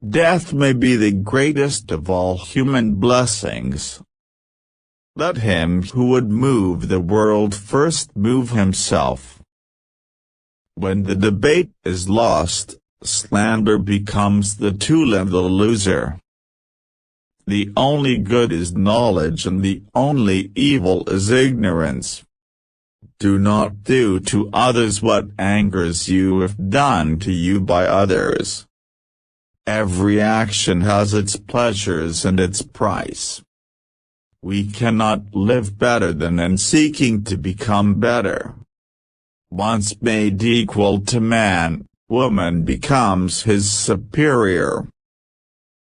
Death may be the greatest of all human blessings. Let him who would move the world first move himself. When the debate is lost, slander becomes the tool of the loser. The only good is knowledge and the only evil is ignorance. Do not do to others what angers you if done to you by others. Every action has its pleasures and its price. We cannot live better than in seeking to become better. Once made equal to man, woman becomes his superior.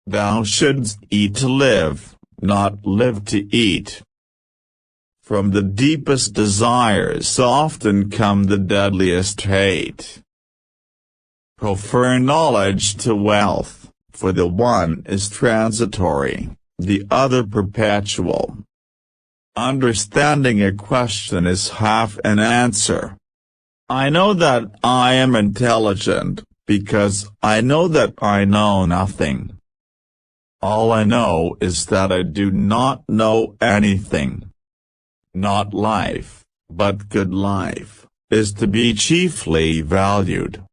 Thou shouldst eat to live, not live to eat. From the deepest desires often come the deadliest hate. Prefer knowledge to wealth, for the one is transitory, the other perpetual. Understanding a question is half an answer. I know that I am intelligent, because I know that I know nothing. All I know is that I do not know anything. Not life, but good life, is to be chiefly valued.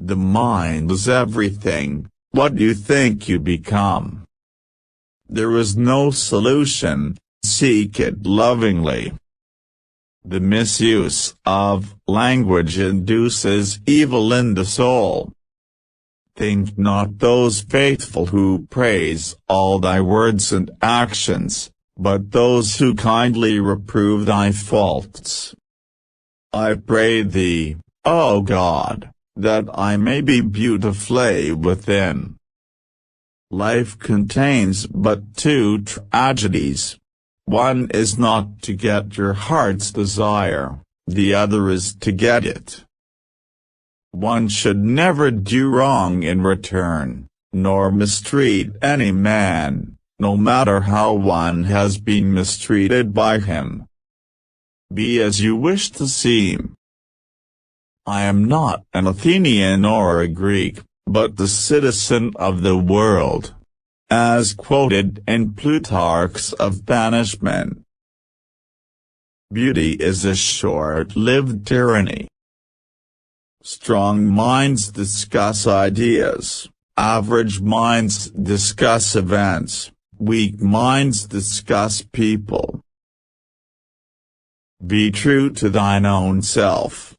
The mind is everything, what you think you become. There is no solution, seek it lovingly. The misuse of language induces evil in the soul. Think not those faithful who praise all thy words and actions, but those who kindly reprove thy faults. I pray thee, O God, that I may be beautifully within. Life contains but two tragedies. One is not to get your heart's desire, the other is to get it. One should never do wrong in return, nor mistreat any man, no matter how one has been mistreated by him. Be as you wish to seem. I am not an Athenian or a Greek, but the citizen of the world, as quoted in Plutarch's Of Banishment. Beauty is a short-lived tyranny. Strong minds discuss ideas, average minds discuss events, weak minds discuss people. Be true to thine own self.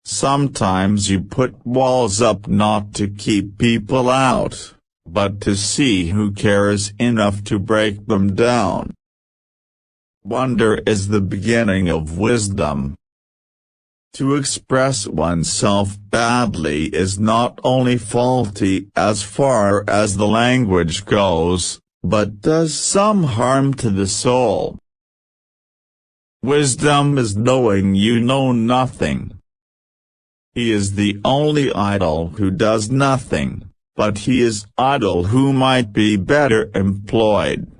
Sometimes you put walls up not to keep people out, but to see who cares enough to break them down. Wonder is the beginning of wisdom. To express oneself badly is not only faulty as far as the language goes, but does some harm to the soul. Wisdom is knowing you know nothing. He is the only idle who does nothing, but he is idle who might be better employed.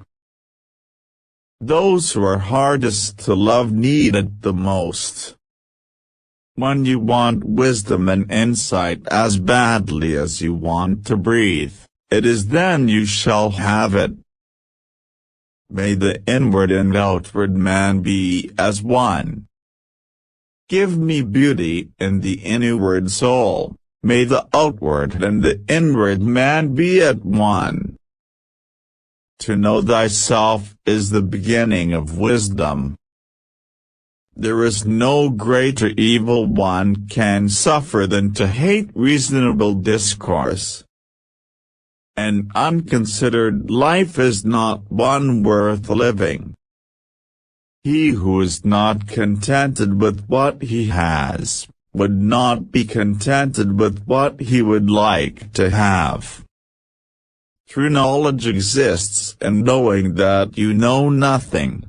Those who are hardest to love need it the most. When you want wisdom and insight as badly as you want to breathe, it is then you shall have it. May the inward and outward man be as one. Give me beauty in the inward soul, may the outward and the inward man be at one. To know thyself is the beginning of wisdom. There is no greater evil one can suffer than to hate reasonable discourse. An unconsidered life is not one worth living. He who is not contented with what he has, would not be contented with what he would like to have. True knowledge exists in knowing that you know nothing.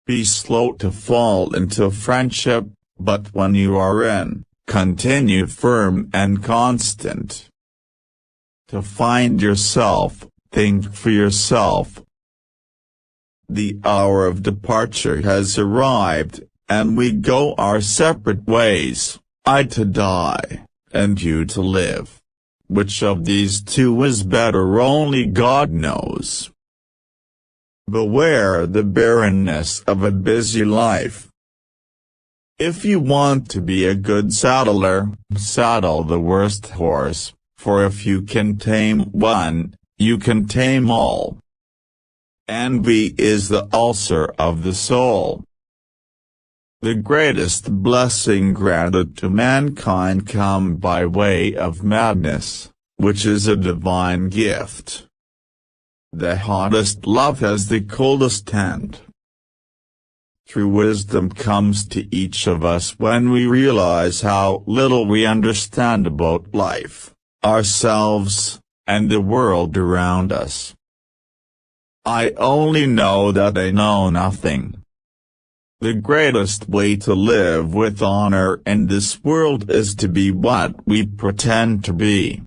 Be slow to fall into friendship, but when you are in, continue firm and constant. To find yourself, think for yourself. The hour of departure has arrived, and we go our separate ways, I to die, and you to live. Which of these two is better only God knows. Beware the barrenness of a busy life. If you want to be a good saddler, saddle the worst horse, for if you can tame one, you can tame all. Envy is the ulcer of the soul. The greatest blessing granted to mankind come by way of madness, which is a divine gift. The hottest love has the coldest end. True wisdom comes to each of us when we realize how little we understand about life, ourselves, and the world around us. I only know that I know nothing. The greatest way to live with honor in this world is to be what we pretend to be.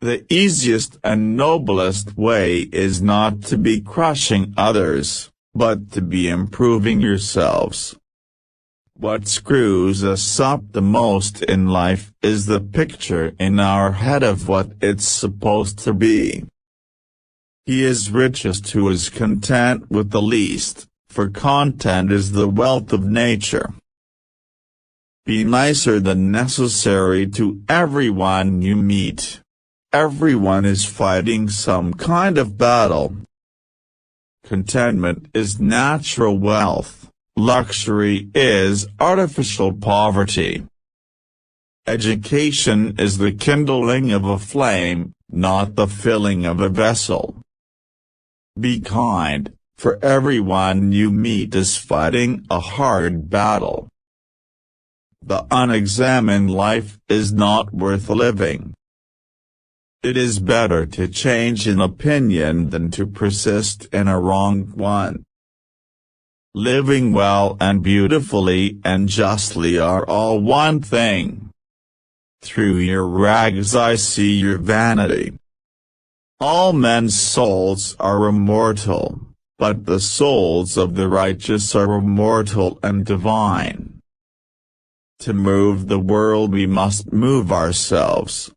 The easiest and noblest way is not to be crushing others, but to be improving yourselves. What screws us up the most in life is the picture in our head of what it's supposed to be. He is richest who is content with the least, for content is the wealth of nature. Be nicer than necessary to everyone you meet. Everyone is fighting some kind of battle. Contentment is natural wealth, luxury is artificial poverty. Education is the kindling of a flame, not the filling of a vessel. Be kind, for everyone you meet is fighting a hard battle. The unexamined life is not worth living. It is better to change an opinion than to persist in a wrong one. Living well and beautifully and justly are all one thing. Through your rags I see your vanity. All men's souls are immortal, but the souls of the righteous are immortal and divine. To move the world we must move ourselves.